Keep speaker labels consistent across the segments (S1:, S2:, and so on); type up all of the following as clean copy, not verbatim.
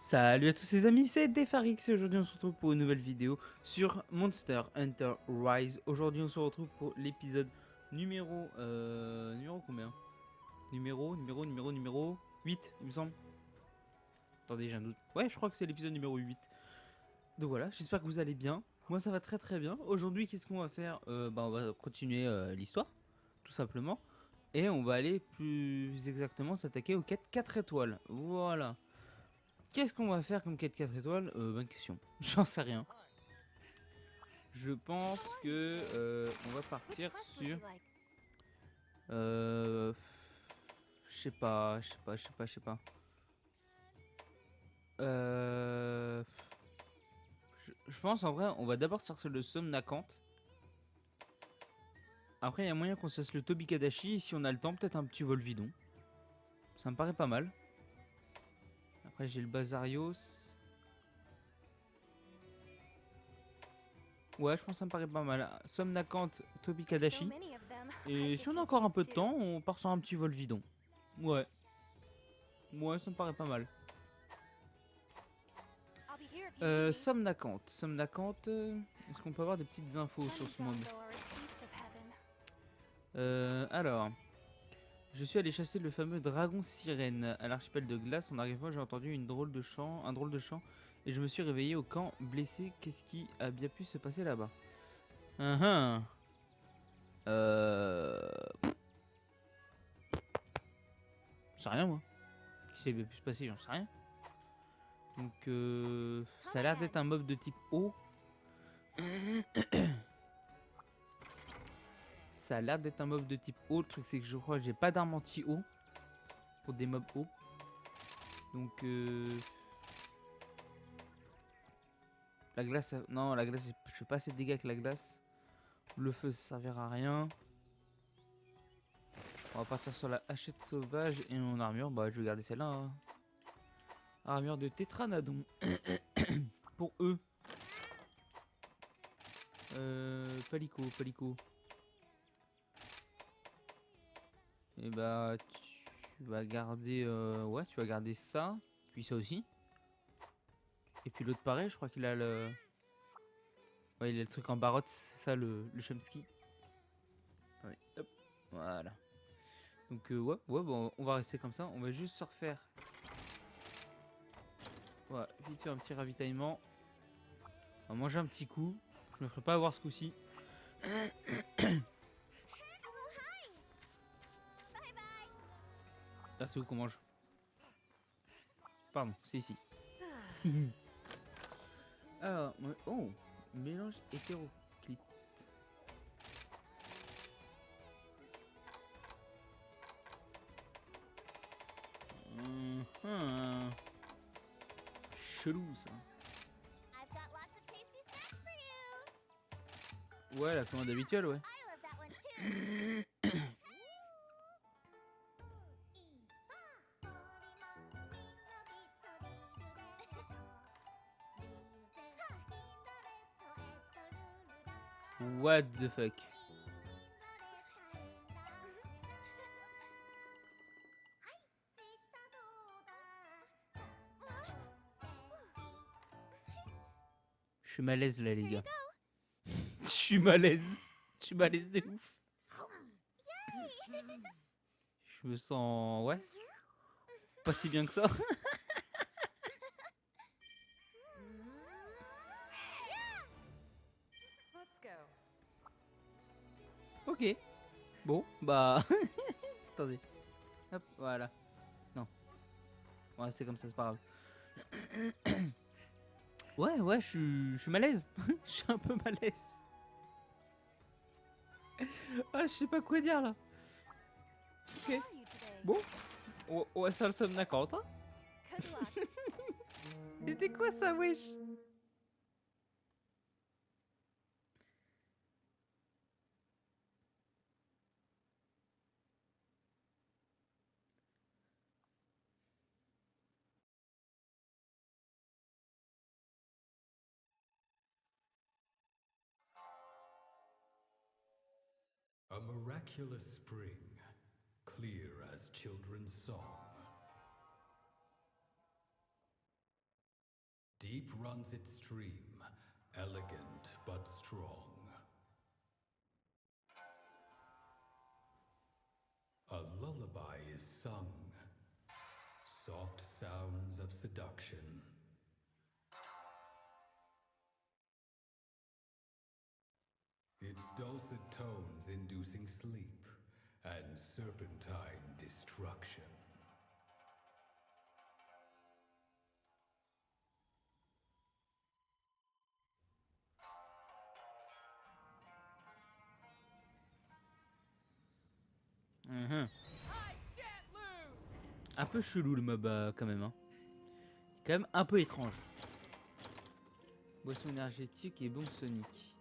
S1: Salut à tous les amis, c'est Defarix et aujourd'hui on se retrouve pour une nouvelle vidéo sur Monster Hunter Rise. Aujourd'hui on se retrouve pour l'épisode numéro combien? Numéro 8 il me semble. Attendez, j'ai un doute. Ouais, je crois que c'est l'épisode numéro 8. Donc voilà, j'espère que vous allez bien. Moi ça va très très bien. Aujourd'hui qu'est-ce qu'on va faire? On va continuer l'histoire, tout simplement. Et on va aller plus exactement s'attaquer aux quêtes 4 étoiles. Voilà. Qu'est-ce qu'on va faire comme quête 4 étoiles? Bonne question. J'en sais rien. Je pense que on va partir sur. Euh, je sais pas. Euh, je pense en vrai, on va d'abord sortir le Somnacante. Après, il y a moyen qu'on se fasse le Tobikadashi. Et si on a le temps, peut-être un petit Volvidon. Ça me paraît pas mal. Après, j'ai le Bazarios. Ouais, je pense que ça me paraît pas mal. Somnacante, Tobikadashi. Et si on a encore un peu de temps, on part sur un petit Volvidon. Ouais. Ouais, ça me paraît pas mal. Somnacante. Est-ce qu'on peut avoir des petites infos sur ce monde? Alors, je suis allé chasser le fameux dragon sirène à l'archipel de glace. En arrivant, j'ai entendu un drôle de chant, et je me suis réveillé au camp blessé. Qu'est-ce qui a bien pu se passer là-bas? Uh J'en sais rien moi. Qu'est-ce qui a bien pu se passer? J'en sais rien. Donc, ça a l'air d'être un mob de type eau. Ça a l'air d'être un mob de type eau. Le truc, c'est que je crois que j'ai pas d'arme anti-eau pour des mobs eau. Donc, la glace, non, la glace, je fais pas assez de dégâts avec la glace. Le feu, ça servira à rien. On va partir sur la hachette sauvage et mon armure. Bah, je vais garder celle-là. Hein. Armure de Tétranadon. Pour eux. Palico. Et bah, tu vas garder. Ouais, tu vas garder ça. Puis ça aussi. Et puis l'autre pareil, je crois qu'il a le. Ouais, il a le truc en barotte, c'est ça le Chomsky. Ouais, hop, voilà. Donc ouais, bon, on va rester comme ça. On va juste se refaire. Voilà, vite faire un petit ravitaillement. On va manger un petit coup. Je me ferai pas avoir ce coup-ci. Là, c'est où qu'on mange? Pardon, c'est ici. Alors, oh, mélange hétéroclite. Chelou ça. Ouais, la commande habituelle, ouais. What the fuck? Je suis malaise là, les gars. Je suis malaise. Je suis malaise de ouf. Je me sens. Ouais. Pas si bien que ça. Ok. Bon, bah. Attendez. Hop, voilà. Non. Ouais, c'est comme ça, c'est pas grave. Ouais, je suis malaise. Je suis un peu malaise. Ah, je sais pas quoi dire là. Ok. Bon. Ouais, ça me d'accord, hein. C'était quoi ça, wesh?
S2: A miraculous spring, clear as children's song. Deep runs its stream, elegant but strong. A lullaby is sung, soft sounds of seduction. Its dulcet tones inducing sleep and serpentine destruction.
S1: Mhm. Un peu chelou le mob quand même. Hein. Quand même un peu étrange. Boisson énergétique et bombe sonique.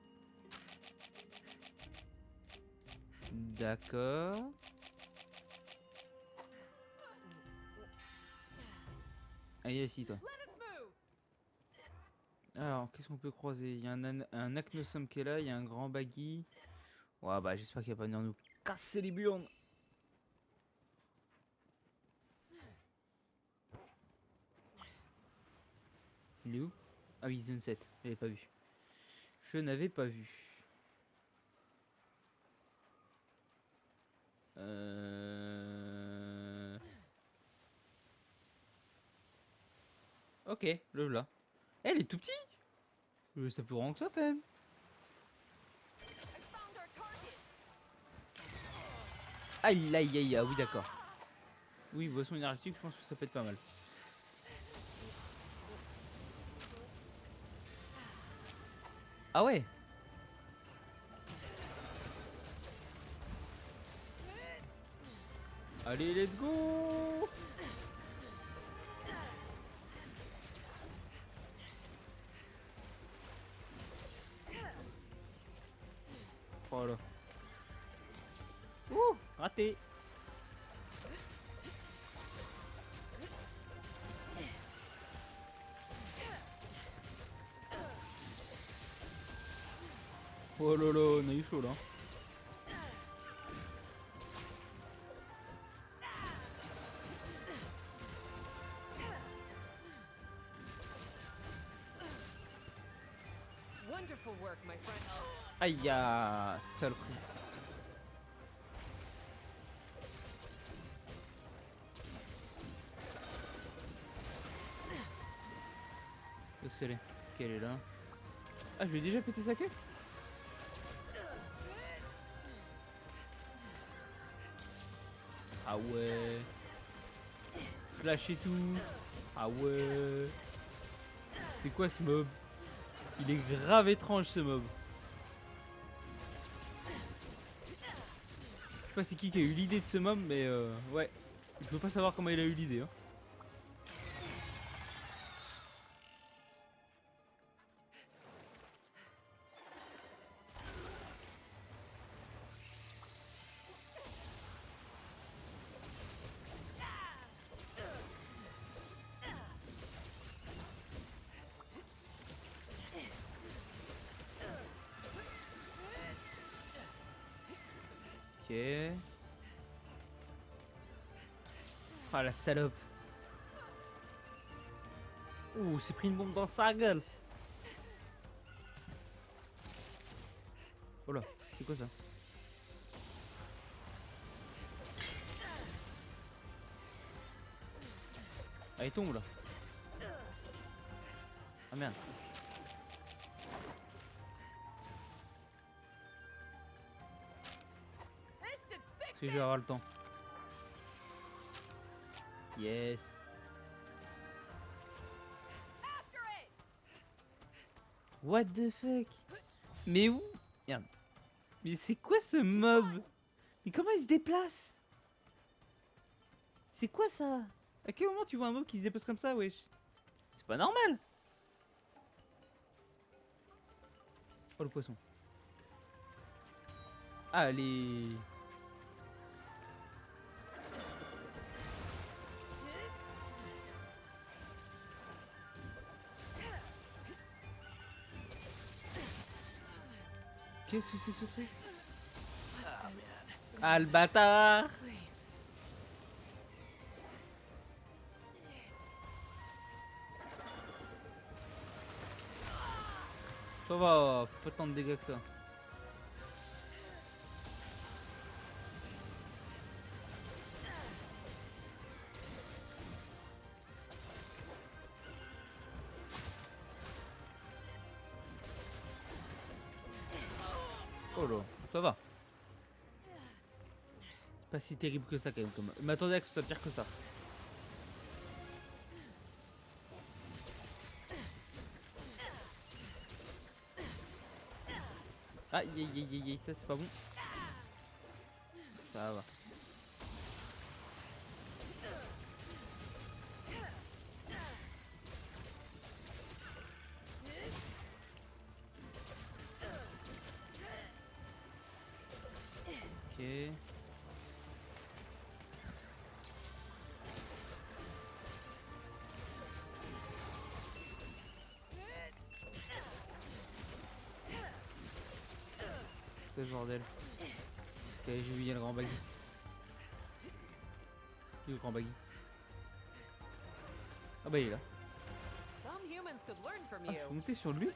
S1: D'accord. Allez, ici toi. Alors, qu'est-ce qu'on peut croiser? Il y a un Acnosum qui est là, il y a un grand baggy. Ouais, bah j'espère qu'il va pas venir nous casser les burnes. Il est où? Ah oui, Zone 7, je l'avais pas vu. Je n'avais pas vu. Ok, le là. Elle est tout petit. C'est plus grand que ça quand même. Aïe aïe aïe, ah oui d'accord. Oui, boisson énergétique, je pense que ça peut être pas mal. Ah ouais. Allez, let's go. Oh là. Ouh, raté. Oh là là, on a eu chaud là. Aïe ya, saloperie. Où est-ce qu'elle est? Qu'elle est là. Ah, je lui ai déjà pété sa queue? Ah ouais. Flash et tout. Ah ouais. C'est quoi ce mob? Il est grave étrange ce mob. Je sais pas c'est qui a eu l'idée de ce mob, mais ouais. Je veux pas savoir comment il a eu l'idée. Hein. Ok. Ah la salope. Ouh, c'est pris une bombe dans sa gueule. Oh là, c'est quoi ça? Ah, il tombe là. Ah merde. Si je vais avoir le temps. Yes. What the fuck? Mais où? Merde. Mais c'est quoi ce mob? Mais comment il se déplace? C'est quoi ça? À quel moment tu vois un mob qui se déplace comme ça, wesh? C'est pas normal. Oh le poisson. Allez. Qu'est-ce que c'est que ce truc? Ah le bâtard. Ça va, faut pas tant de dégâts que ça. Oh là, ça va. C'est pas si terrible que ça quand même. Je m'attendais à que ce soit pire que ça. Aïe aïe aïe aïe aïe, ça c'est pas bon. Ça va. Ok. C'est ce bordel. Ok, j'ai vu, il y a le grand baggy. Il est où, le grand baggy? Ah bah il est là.
S3: Some humans could learn from
S1: Ah,
S3: you.
S1: faut monter sur lui?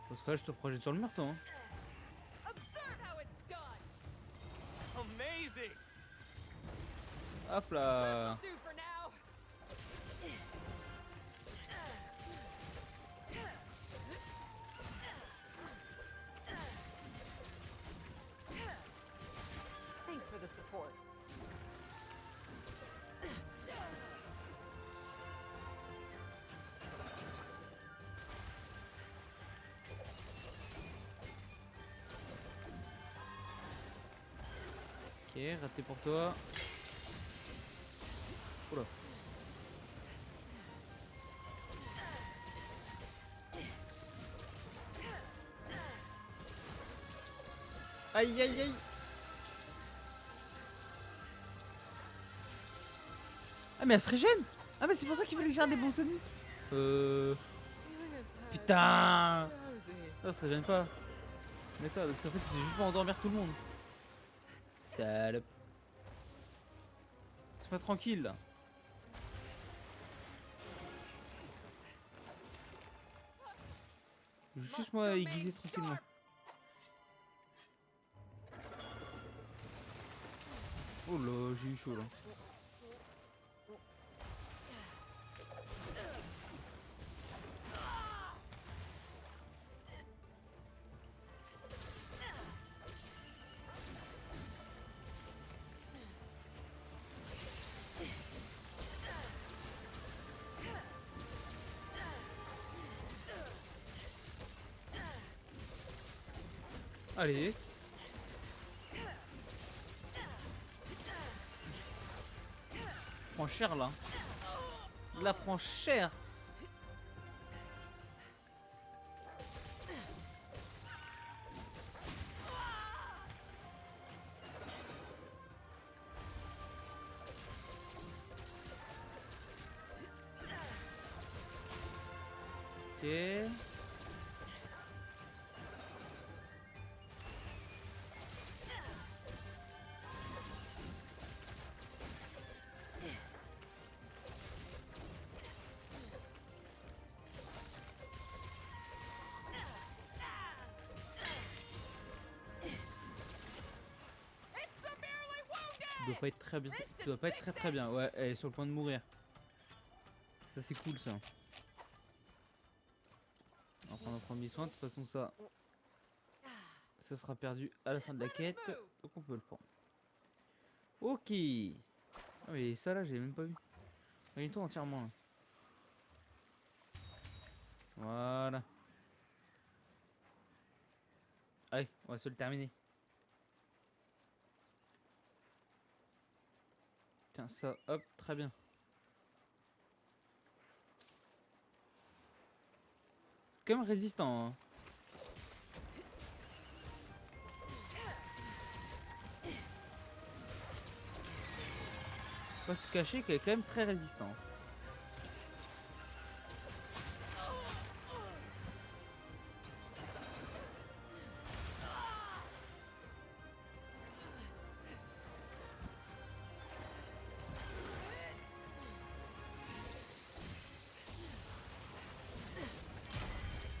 S1: Parce que là je te projette sur le mur toi hein.
S3: Observe how it's done.
S4: Amazing!
S1: Hop là.
S3: Do for now. Thanks for the support.
S1: Ok, raté pour toi. Oula. Aïe aïe aïe. Ah mais elle se régène. Ah mais c'est pour ça qu'il fallait que j'ai des bons Sonic. Putain. Ça se régène pas. D'accord, donc en fait c'est juste pour endormir tout le monde. Salope. C'est pas tranquille là. Juste moi aiguiser tranquillement. Oh là, j'ai eu chaud là. Allez. Prends cher là. La prend cher. Ok. Tu dois pas être très bien. Tu dois pas être très très bien. Ouais, elle est sur le point de mourir. Ça c'est cool ça. On va prendre un premier soin. De toute façon ça sera perdu à la fin de la quête. Donc on peut le prendre. Ok. Ah mais ça là j'ai même pas vu. Réunis-toi entièrement là. Voilà. Allez, on va se le terminer. Tiens, ça, hop, très bien. Quand même résistant. Hein. Faut pas se cacher qu'elle est quand même très résistant.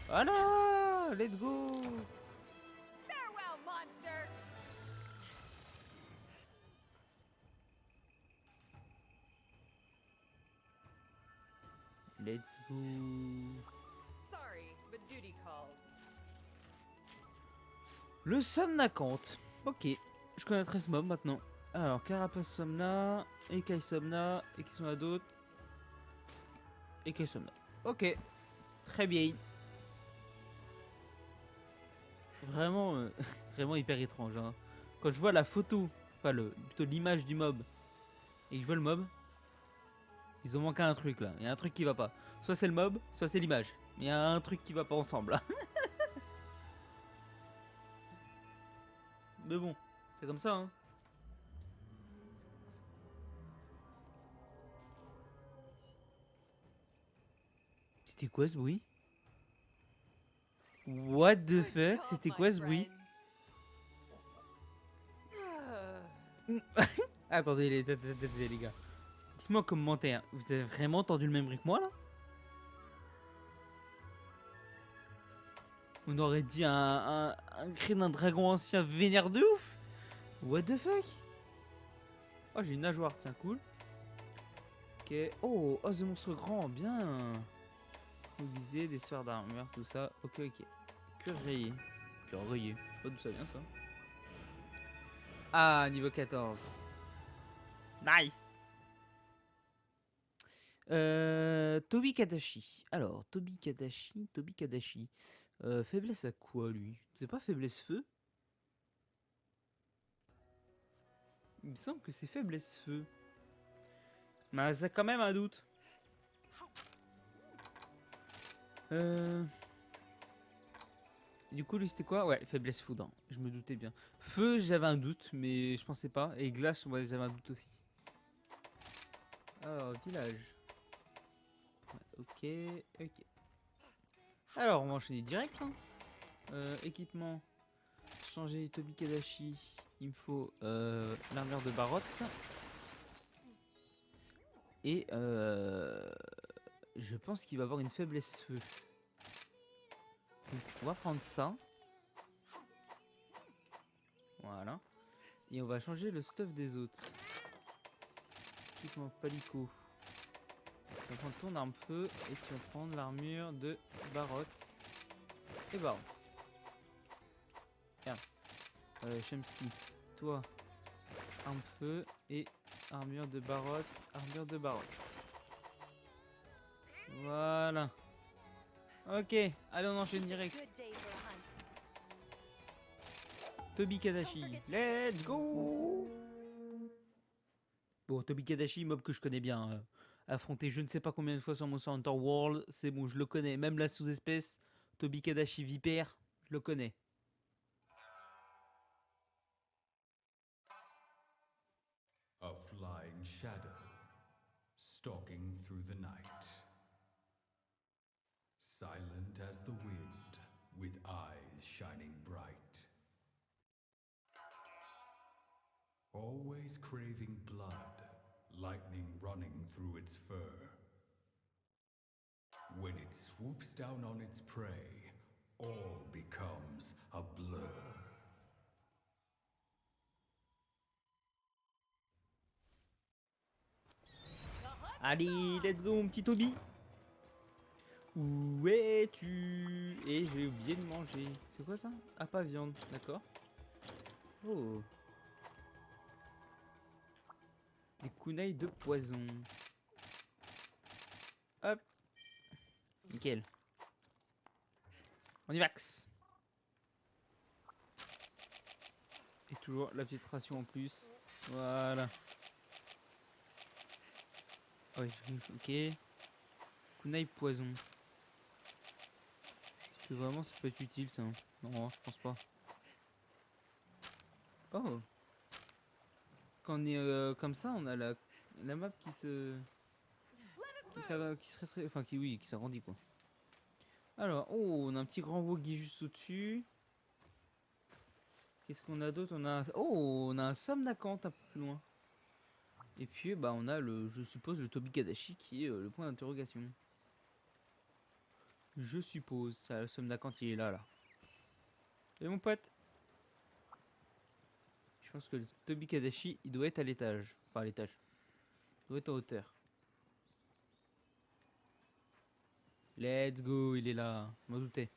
S1: Voilà. Voilà, let's go.
S3: Farewell, monster!
S1: Let's go.
S3: Sorry, but duty calls.
S1: Le Somnacanthe. Ok, je connaîtrai ce mob maintenant. Alors, Carapace Somna, Ekai Somna, et qui sont là d'autres? Ekai Somna. Ok, très bien. Vraiment, vraiment hyper étrange. Hein. Quand je vois la photo, enfin plutôt l'image du mob, et que je vois le mob, ils ont manqué un truc là. Il y a un truc qui va pas. Soit c'est le mob, soit c'est l'image. Mais il y a un truc qui va pas ensemble là. Mais bon, c'est comme ça. Hein. C'était quoi ce bruit? What the
S3: Good
S1: fuck?
S3: job,
S1: C'était
S3: my
S1: quoi ce bruit?
S3: friend.
S1: Attendez les gars. Dites-moi en commentaire, vous avez vraiment entendu le même bruit que moi là? On aurait dit un cri d'un dragon ancien vénère de ouf. What the fuck? Oh j'ai une nageoire, tiens cool. Ok, oh, os de monstre grand, bien. Viser, des sphères d'armure, tout ça. Ok, ok. Cure rayé. Cure rayé, je sais pas d'où ça vient ça. Ah, niveau 14. Nice. Tobi Kadashi. Alors, Tobi Kadashi. Faiblesse à quoi lui? C'est pas faiblesse feu? Il me semble que c'est faiblesse feu. Mais ça a quand même un doute. Du coup, lui c'était quoi? Ouais, faiblesse foudre. Je me doutais bien. Feu, j'avais un doute, mais je pensais pas. Et glace, ouais, j'avais un doute aussi. Alors, village. Ouais, ok, ok. Alors, on va enchaîner direct. Hein. Équipement. Changer Tobi Kadashi. Il me faut l'armure de Barotte. Et je pense qu'il va avoir une faiblesse feu. Donc, on va prendre ça. Voilà. Et on va changer le stuff des autres. Équipement Palico. Tu vas prendre ton arme feu et tu vas prendre l'armure de Barotte. Et Barotte. Tiens. Chemsky. Toi. Arme feu et armure de Barotte. Armure de Barotte. Voilà. Ok. Allez, on enchaîne direct.
S3: Good day for a hunt.
S1: Tobi Kadashi. Let's go. Bon, Tobi Kadashi, mob que je connais bien. Affronté je ne sais pas combien de fois sur Monster Hunter World. C'est bon, je le connais. Même la sous-espèce, Tobi Kadashi Vipère, je le connais.
S2: A flying shadow, stalking through the night. Silent as the wind, with eyes shining bright. Always craving blood, lightning running through its fur. When it swoops down on its prey, all becomes a blur.
S1: Allez, let's go, mon petit Tobi. Où es-tu? Et j'ai oublié de manger. C'est quoi ça? Ah, pas viande, d'accord. Oh. Des kunai de poison. Hop. Nickel. On y vax. Et toujours la petite ration en plus. Voilà. Oui, ok. Kunai poison. Est-ce que vraiment ça peut être utile ça? Non, je pense pas. Oh. Quand on est comme ça, on a la map qui se... qui serait très... Enfin, oui, qui s'agrandit quoi. Alors, oh, on a un petit grand Woggy juste au-dessus. Qu'est-ce qu'on a d'autre? Oh, on a un Somnacanthe un peu plus loin. Et puis, bah, on a je suppose, le Tobi Kadashi qui est le point d'interrogation. Je suppose, ça, le Somnacanthe il est là. Et mon pote. Je pense que le Tobi Kadashi, il doit être à l'étage. Enfin, à l'étage. Il doit être en hauteur. Let's go, il est là. Je m'en doutais.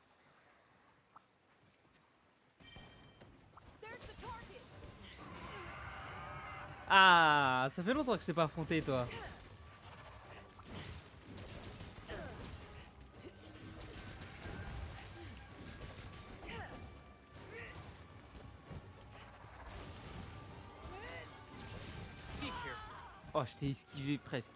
S3: There's the target.
S1: Ah, ça fait longtemps que je t'ai pas affronté, toi. Oh, je t'ai esquivé presque.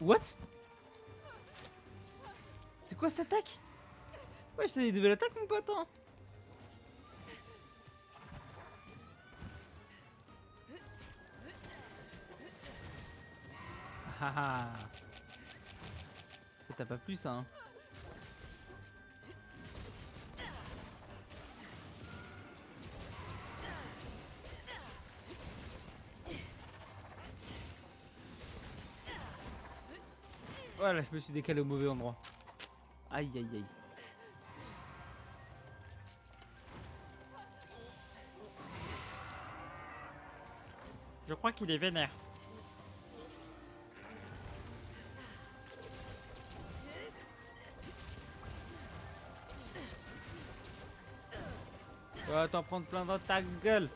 S1: What? C'est quoi cette attaque? Ouais, je t'ai dit de nouvelle attaque, mon pote, hein. Ah ah. Ça t'a pas plu, ça, hein? Voilà, je me suis décalé au mauvais endroit. Aïe, aïe, aïe. Je crois qu'il est vénère. Tu vas t'en prendre plein dans ta gueule.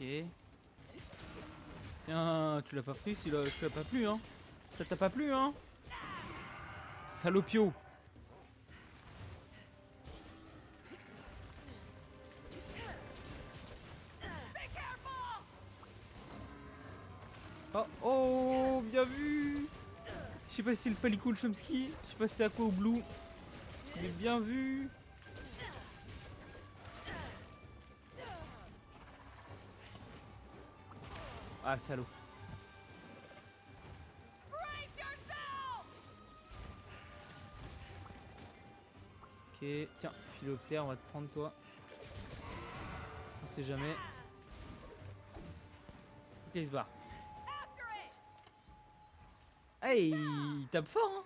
S1: Ok. Tiens, tu l'as pas pris, tu l'as pas plu, hein. Ça t'a pas plu, hein. Salopio.
S3: Be careful!
S1: Oh, oh, bien vu. Je sais pas si c'est le Palico, le Chomsky. Je sais pas si c'est à quoi au Blue. Mais bien vu. Ah, salaud.
S3: Brace yourself!
S1: Ok, tiens, Philoptère, on va te prendre toi. On sait jamais. Ok, il se barre.
S3: After it!
S1: Hey, il tape fort, hein.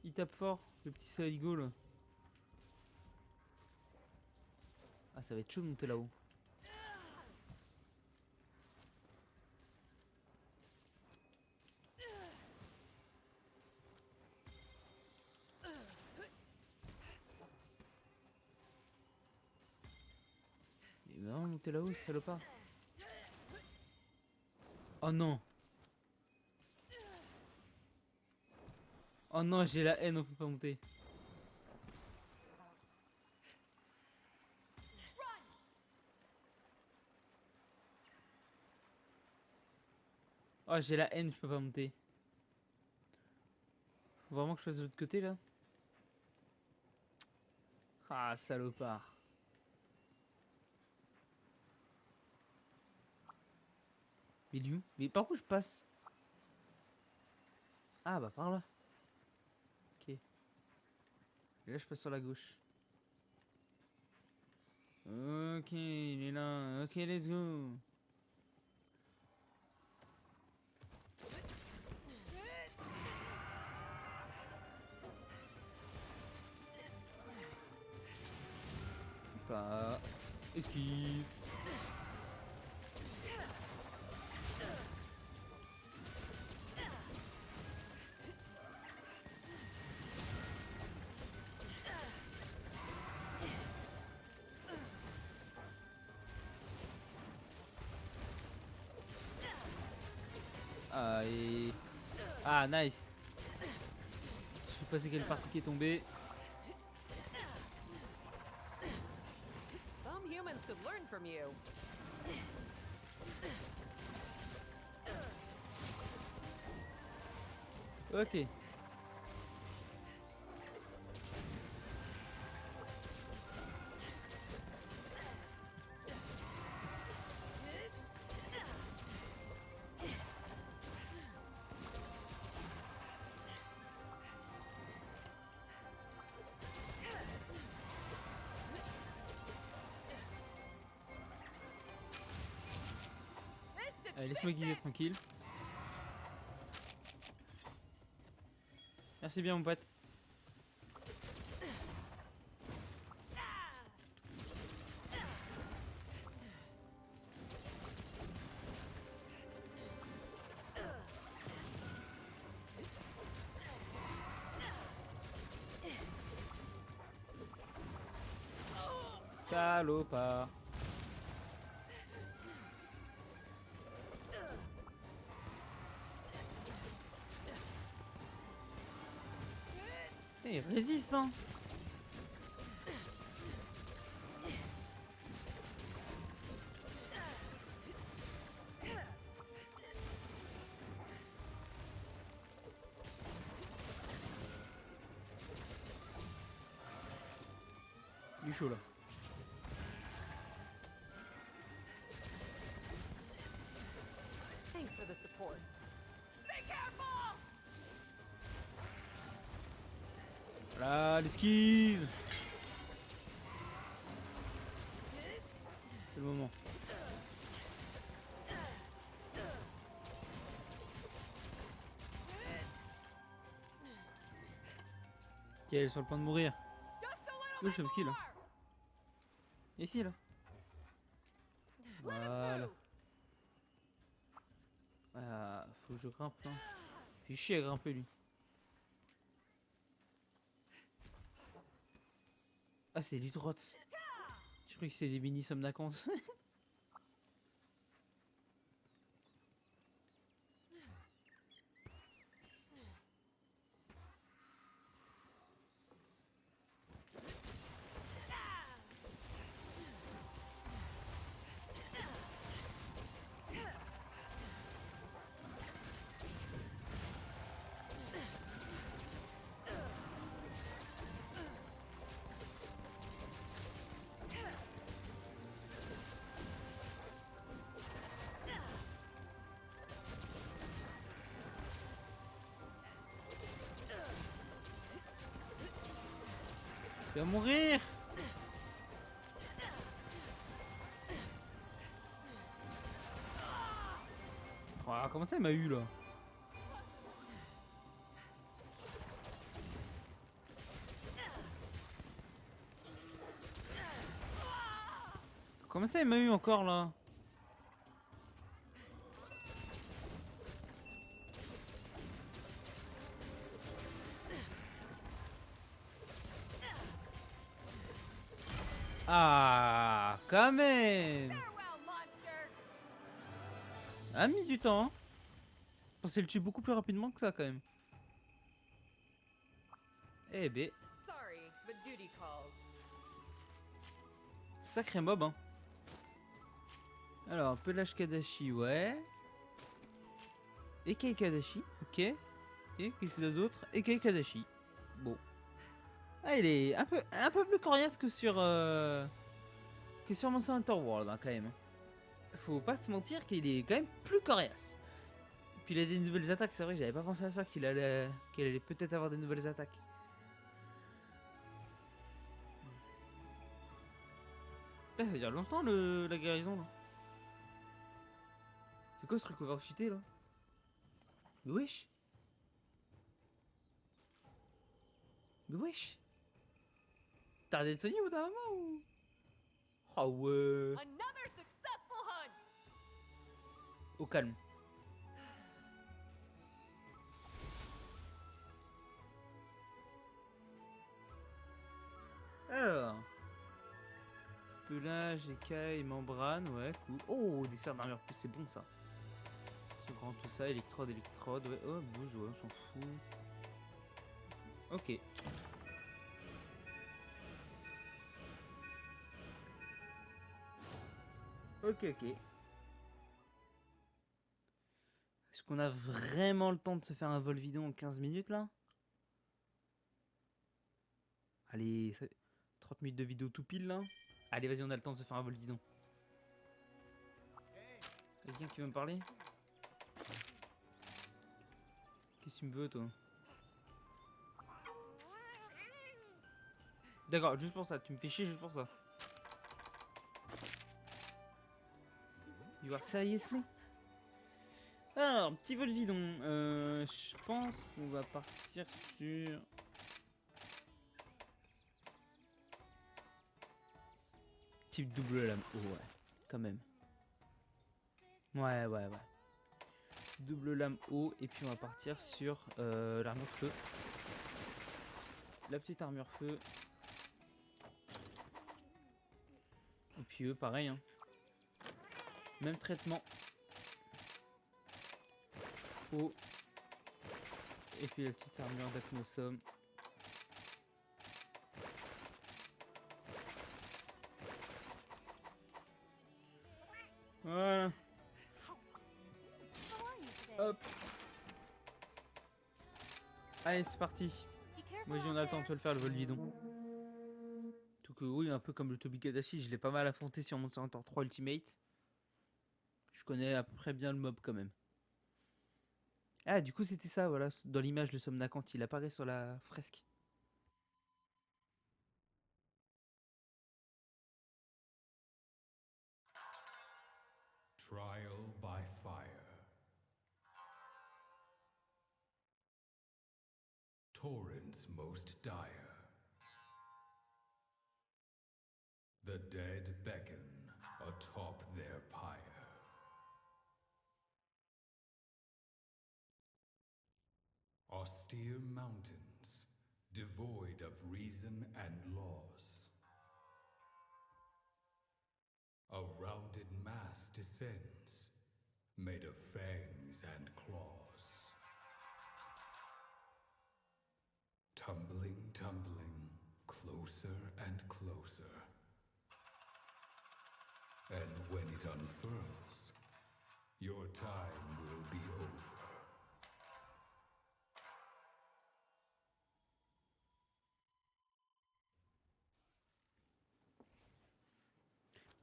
S1: Il tape fort, le petit Saligo là. Ah, ça va être chaud de monter là-haut. Il va vraiment monter là-haut, ce salopard. Oh non. Oh non, j'ai la haine, on peut pas monter. Oh, j'ai la haine, je peux pas monter. Faut vraiment que je fasse de l'autre côté là. Ah, salopard. Mais lui où? Mais par où je passe? Ah bah par là. Ok. Et là je passe sur la gauche. Ok, il est là. Ok, let's go. Pas. Esquive. Ah, et... Ah, nice. Je sais pas c'est quelle partie qui est tombée.
S3: Some humans could learn from you.
S1: Ok. Allez, laisse-moi guiser tranquille. Merci bien mon pote. Salopard. Putain, il résiste hein. Il est chaud là.
S3: Thanks for the support. Be careful!
S1: Voilà, l'esquive. C'est le moment. Ok, elle est sur le point de mourir.
S3: Just a
S1: Oui,
S3: little
S1: je
S3: bit
S1: suis skill.
S3: more!
S1: Ici là.
S3: Let us
S1: Voilà.
S3: move!
S1: Ah, faut que je grimpe là. Fait chier à grimper lui. Ah, c'est des Lutrots. Je croyais que c'était des mini somnacantes. Tu vas mourir. Oh, comment ça il m'a eu là? Comment ça il m'a eu encore là? Ah, quand même.
S3: Farewell, monster!
S1: A mis du temps. Hein. Je pensais le tuer beaucoup plus rapidement que ça quand même. Eh ben,
S3: Sorry, but duty calls.
S1: sacré mob hein. Alors, Pelage Kadashi, ouais. Ekei Kadashi, ok. Et qu'est-ce qu'il y a d'autre? Ekei Kadashi. Bon. Ah, il est un peu plus coriace que sur Monster Hunter World hein, quand même. Faut pas se mentir qu'il est quand même plus coriace. Puis il a des nouvelles attaques, c'est vrai, j'avais pas pensé à ça, qu'il allait peut-être avoir des nouvelles attaques. Putain, ça veut dire longtemps la guérison là. C'est quoi ce truc overcheaté là? Mais wesh. Mais wesh. T'as arrêté de soigner au bout d'un moment ou? Oh ouais.
S3: Another successful hunt!
S1: Au calme. Alors. Pelage, écaille, membrane, ouais, cool. Oh, des serres d'armure plus, c'est bon ça. Ce grand tout ça, électrode, ouais. Oh, bouge, ouais, on s'en fout. Ok. Ok. Est-ce qu'on a vraiment le temps de se faire un vol vidéo en 15 minutes là? Allez, 30 minutes de vidéo tout pile là. Allez, vas-y, on a le temps de se faire un vol bidon. Quelqu'un qui veut me parler? Qu'est-ce que tu me veux, toi? D'accord, juste pour ça. Tu me fais chier juste pour ça. You are seriously? Alors, petit vol bidon. Je pense qu'on va partir sur. Type double lame. Oh, ouais, quand même. Ouais. Double lame haut. Et puis on va partir sur l'armure feu. La petite armure feu. Et puis eux, pareil. Hein. Même traitement. Haut. Et puis la petite armure d'Aknosum. Voilà.
S3: How are you today?
S1: Hop. Allez, c'est parti.
S3: Be careful
S1: Moi, on
S3: out
S1: a le temps de
S3: there.
S1: te le faire, le vol bidon. Tout que oui, un peu comme le Tobi Kadashi, je l'ai pas mal affronté sur Monster Hunter 3 Ultimate. Je connais à peu près bien le mob quand même. Ah, du coup, c'était ça, voilà. Dans l'image, le Somnacant, il apparaît sur la fresque.
S2: Trial by fire. Torrents most dire. The dead beckon atop their pyre. Austere mountains, devoid of reason and laws. A rounded mass descends, made of fangs and claws. Tumbling, closer and closer. And when it unfurls, your time will be over.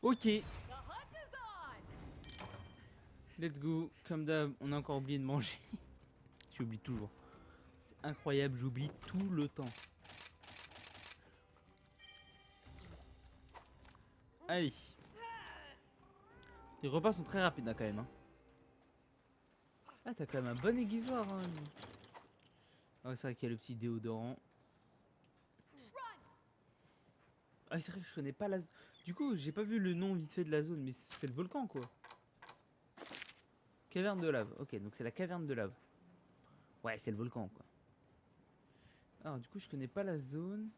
S1: Ok,
S3: The hunt is on!
S1: let's go. Comme d'hab, on a encore oublié de manger. J'oublie toujours. C'est incroyable, j'oublie tout le temps. Allez. Les repas sont très rapides hein, quand même. Hein. Ah, t'as quand même un bon aiguisoir. Hein. Ah, c'est vrai qu'il y a le petit déodorant. Ah, c'est vrai que je connais pas la zone. Du coup, j'ai pas vu le nom vite fait de la zone, mais c'est le volcan quoi. Caverne de lave. Ok, donc c'est la caverne de lave. Ouais, c'est le volcan quoi. Alors, du coup, je connais pas la zone.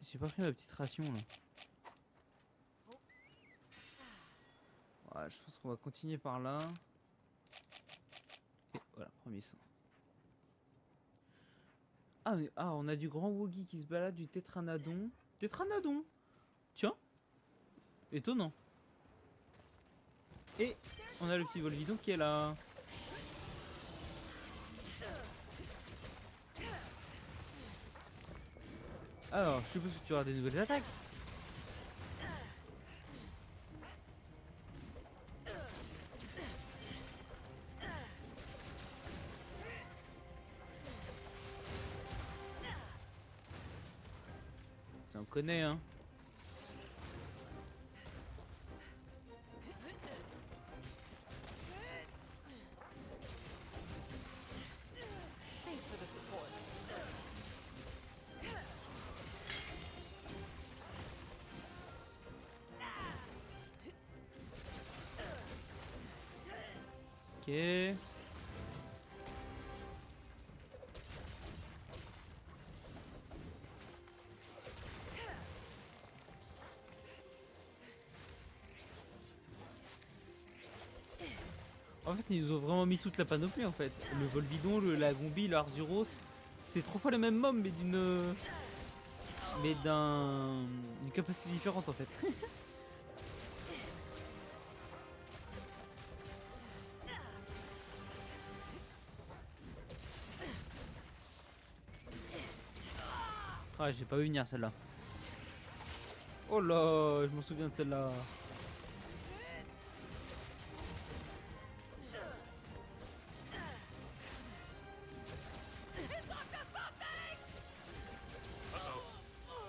S1: J'ai pas pris ma petite ration là. Ouais, je pense qu'on va continuer par là. Et voilà, premier sang. Ah, on a du grand Woogie qui se balade, du Tétranodon. Tétranodon. Tiens. Étonnant. Et on a le petit Volvidon qui est là. Alors, je suppose que tu auras des nouvelles attaques. Ça on connaît hein.
S3: Thanks for the support.
S1: Ok. En fait, ils nous ont vraiment mis toute la panoplie en fait. Le Volvidon, le Lagombi, l'Arzuros. C'est 3 fois le même mob, mais d'une. Mais d'une capacité différente en fait. Ah, j'ai pas vu venir celle-là. Oh là, je m'en souviens de celle-là.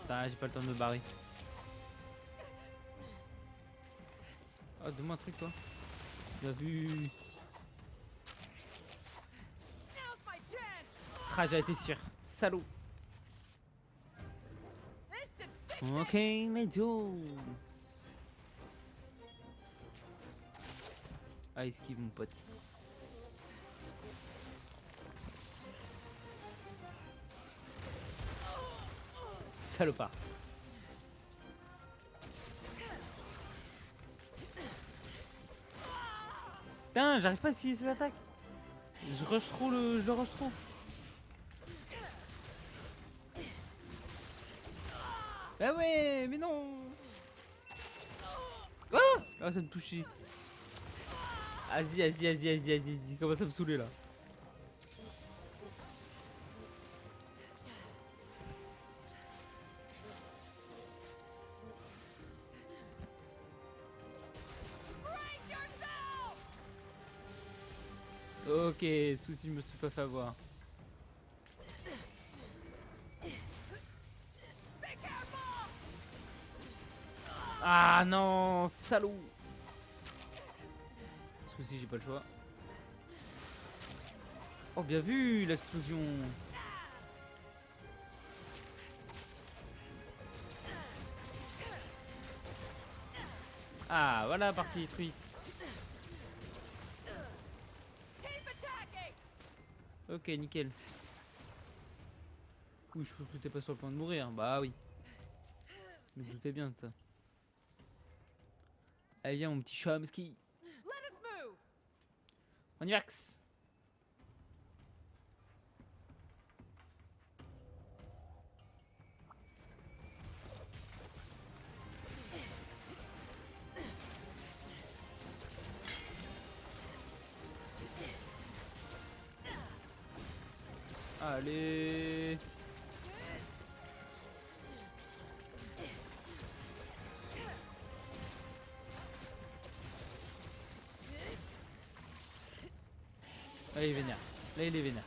S1: Putain, j'ai pas le temps de me barrer. Ah, donne-moi un truc toi. Bien vu.
S3: Now's my chance.
S1: Ah, j'ai été sûr. Salaud.
S3: This should fix
S1: Ok, let's go. Ah, esquive mon pote. Salopard. Putain, j'arrive pas à esquiver ses attaques. Je rush trop je le rush trop. Bah ouais, mais non. Ah, ah, ça me touchait. Vas-y, commence à me saouler là.
S3: Brace yourself.
S1: Ok, souci, je me suis pas fait avoir.
S3: Be careful.
S1: Ah non, salaud. Souci, j'ai pas le choix. Oh, bien vu l'explosion. Ah, voilà, partie détruite.
S3: Keep attacking.
S1: Ok, nickel. Oui, je pense que t'es pas sur le point de mourir. Bah oui. Je me doutais bien de ça. Allez, viens, mon petit Chomsky.
S3: Let us move.
S1: On y va. X. Allez. Là, il est vénère. Là, il est vénère.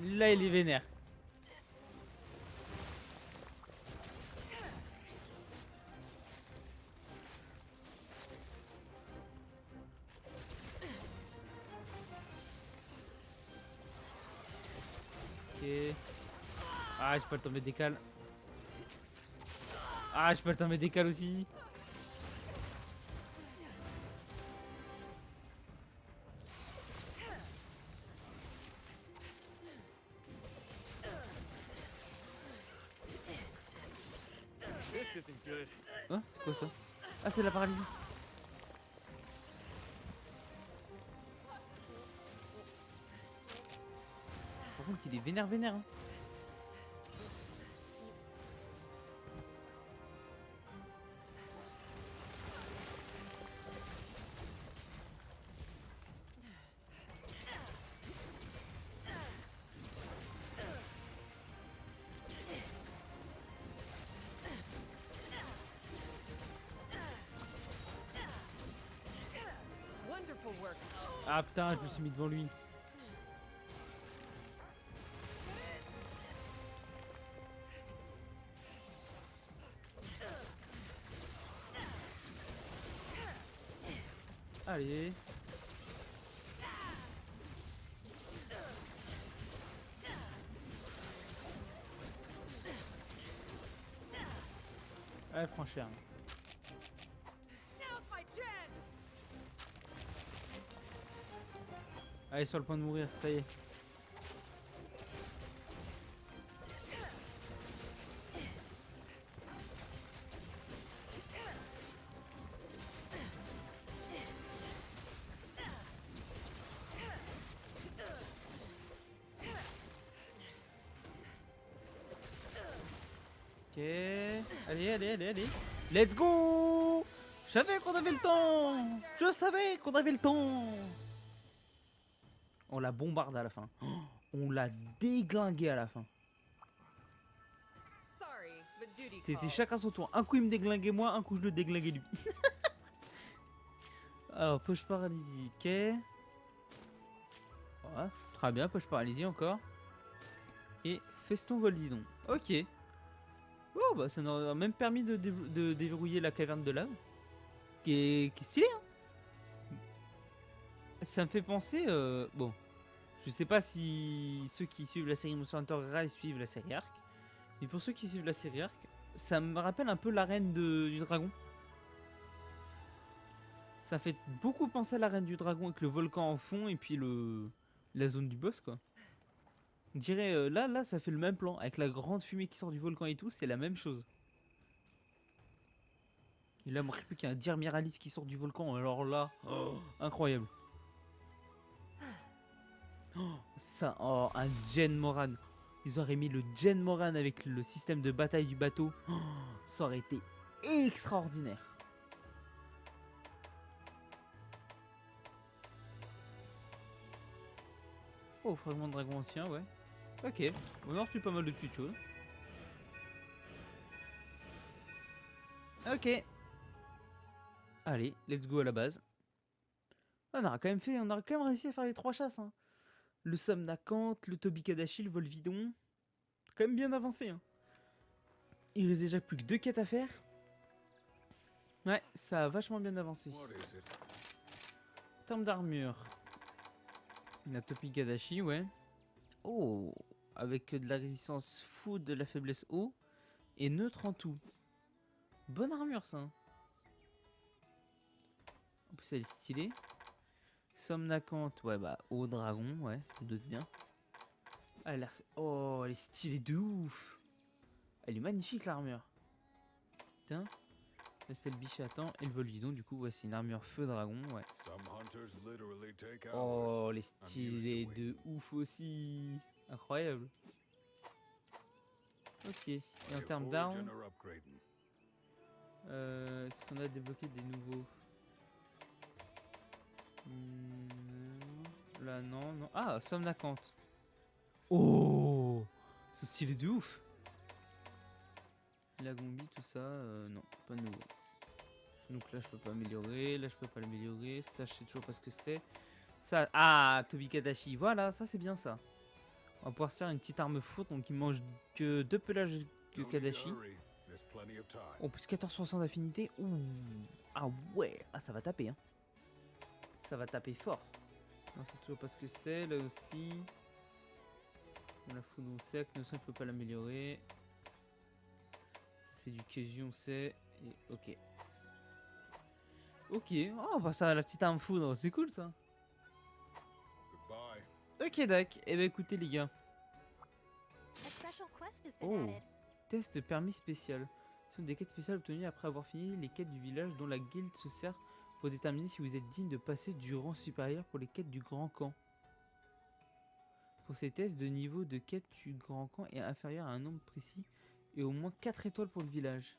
S1: Là, il est vénère. Ok. Ah, j'ai pas le temps de me décaler. Ah, j'ai pas le temps de me décaler aussi.
S4: This isn't good.
S1: Hein, c'est quoi ça? Ah, c'est la paralysie. Par contre, il est vénère. Hein.
S3: Wonderful work.
S1: Ah putain, je me suis mis devant lui. Allez. Elle prend cher.
S3: Now's my chance.
S1: Allez, sur le point de mourir, ça y est. Ok. Allez. Let's go! Je savais qu'on avait le temps! Je savais qu'on avait le temps! On l'a bombardé à la fin. Oh, on l'a déglingué à la fin.
S3: Sorry, but duty
S1: C'était
S3: calls.
S1: chacun son tour. Un coup il me déglinguait moi, un coup je le déglinguais lui. Alors, poche paralysie, ok. Ouais, très bien, poche paralysie encore. Et feston vol dis donc. Ok. Oh bah ça nous a même permis de déverrouiller la caverne de lave. Qui est stylé hein. Ça me fait penser... bon, je sais pas si ceux qui suivent la série Monster Hunter Rise suivent la série Ark. Mais pour ceux qui suivent la série Ark, ça me rappelle un peu l'arène du dragon. Ça fait beaucoup penser à l'arène du dragon avec le volcan en fond et puis la zone du boss quoi. On dirait là ça fait le même plan avec la grande fumée qui sort du volcan et tout, c'est la même chose. Et là, moi, je plus qu'il y a un Dir Miralis qui sort du volcan, alors là, oh, incroyable. Oh, ça, oh, un Jen Moran. Ils auraient mis le Jen Moran avec le système de bataille du bateau. Oh, ça aurait été extraordinaire. Oh, fragment de dragon ancien, ouais. Ok, on a reçu pas mal de petites choses. Ok. Allez, let's go à la base. On aura quand même réussi à faire les 3 chasses. Hein. Le Somnacanthe, le Tobikadashi, le Volvidon. Quand même bien avancé. Hein. Il reste déjà plus que 2 quêtes à faire. Ouais, ça a vachement bien avancé.
S2: What is it?
S1: En termes d'armure. La Tobikadashi, ouais. Oh, avec de la résistance food, de la faiblesse eau. Et neutre en tout. Bonne armure ça. En plus elle est stylée. Somnacanthe, ouais bah au dragon, ouais, je me doute bien. Oh, elle est stylée de ouf. Elle est magnifique l'armure. Putain. Là c'était le bichatant et le volvidon, du coup ouais c'est une armure feu dragon, ouais. Oh, elle est stylée de ouf aussi. Incroyable. Ok, et en termes d'armes, est-ce qu'on a débloqué des nouveaux? Là non, non. Ah, Somnacanthe. Oh, c'est stylé de ouf. La Gombi, tout ça, non, pas de nouveau. Donc là je peux pas améliorer, là je peux pas l'améliorer, ça je sais toujours pas ce que c'est. Ça, ah, Tobikadashi, voilà, ça c'est bien ça. On va pouvoir se faire une petite arme fourre, donc il mange que 2 pelages de Kadashi. Oh, plus 14% d'affinité. Ouh. Ah ouais, ah ça va taper hein. Ça va taper fort. Non, c'est toujours pas ce que c'est, là aussi. On la fout on sait, que on peut pas l'améliorer. C'est du Keju, on sait. Et ok. Ok, oh bah ça, la petite arme foudre, c'est cool ça. Ok d'accord, et bah écoutez les gars. Oh, test permis spécial. Ce sont des quêtes spéciales obtenues après avoir fini les quêtes du village dont la guilde se sert pour déterminer si vous êtes digne de passer du rang supérieur pour les quêtes du grand camp. Pour ces tests, de niveau de quête du grand camp est inférieur à un nombre précis et au moins 4 étoiles pour le village.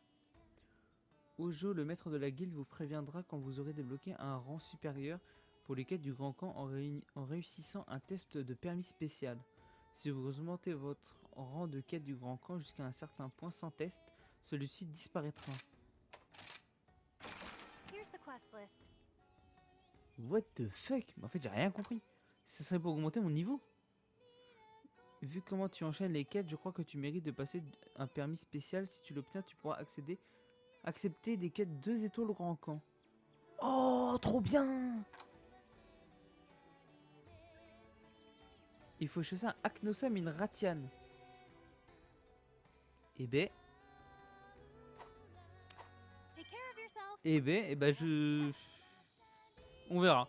S1: Ojo, le maître de la guilde, vous préviendra quand vous aurez débloqué un rang supérieur pour les quêtes du grand camp en réussissant un test de permis spécial. Si vous augmentez votre rang de quête du grand camp jusqu'à un certain point sans test, celui-ci disparaîtra. What the fuck? En fait, j'ai rien compris. Ça serait pour augmenter mon niveau. Vu comment tu enchaînes les quêtes, je crois que tu mérites de passer un permis spécial. Si tu l'obtiens, tu pourras accepter des quêtes 2 étoiles au grand camp. Oh, trop bien! Il faut chasser un Aknosam et une Ratian. Eh ben... Eh ben, je... On verra.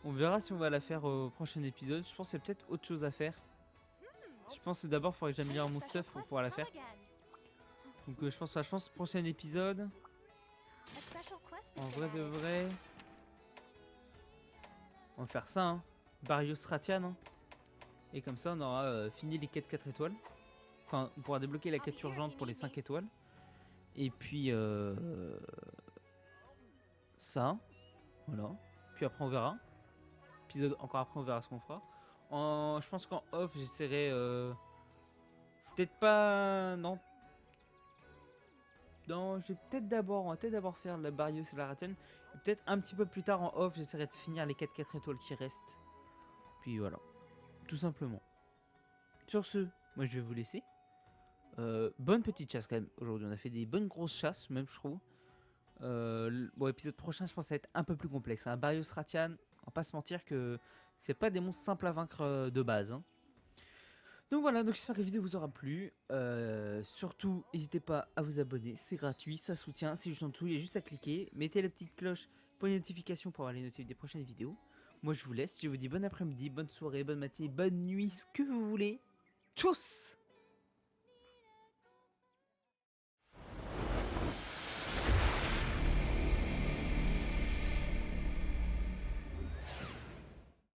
S1: On verra si on va la faire au prochain épisode. Je pense qu'il y a peut-être autre chose à faire. Je pense que d'abord, il faudrait que j'améliore mon stuff pour pouvoir la faire. Donc je pense prochain épisode. En vrai de vrai. On va faire ça, hein. Barrios Ratian. Hein. Et comme ça, on aura fini les quêtes 4 étoiles. Enfin, on pourra débloquer la quête urgente pour les 5 étoiles. Et puis... ça. Voilà. Puis après, on verra. Épisode encore après, on verra ce qu'on fera. Je pense qu'en off, j'essaierai... peut-être pas... Non. Non, je vais peut-être d'abord... On va peut-être d'abord faire la Barrios et la Ratian. Peut-être un petit peu plus tard en off, j'essaierai de finir les 4 étoiles qui restent. Puis voilà. Tout simplement. Sur ce, moi je vais vous laisser. Bonne petite chasse quand même aujourd'hui. On a fait des bonnes grosses chasses, même je trouve. Bon, épisode prochain, je pense que ça va être un peu plus complexe. Hein. Barrios Ratian, on va pas se mentir que c'est pas des monstres simples à vaincre de base. Hein. Donc voilà, donc j'espère que la vidéo vous aura plu. Surtout, n'hésitez pas à vous abonner, c'est gratuit, ça soutient, c'est juste en dessous, il y a juste à cliquer. Mettez la petite cloche pour les notifications pour avoir les notifications des prochaines vidéos. Moi je vous laisse, je vous dis bon après-midi, bonne soirée, bonne matinée, bonne nuit, ce que vous voulez. Tchuss!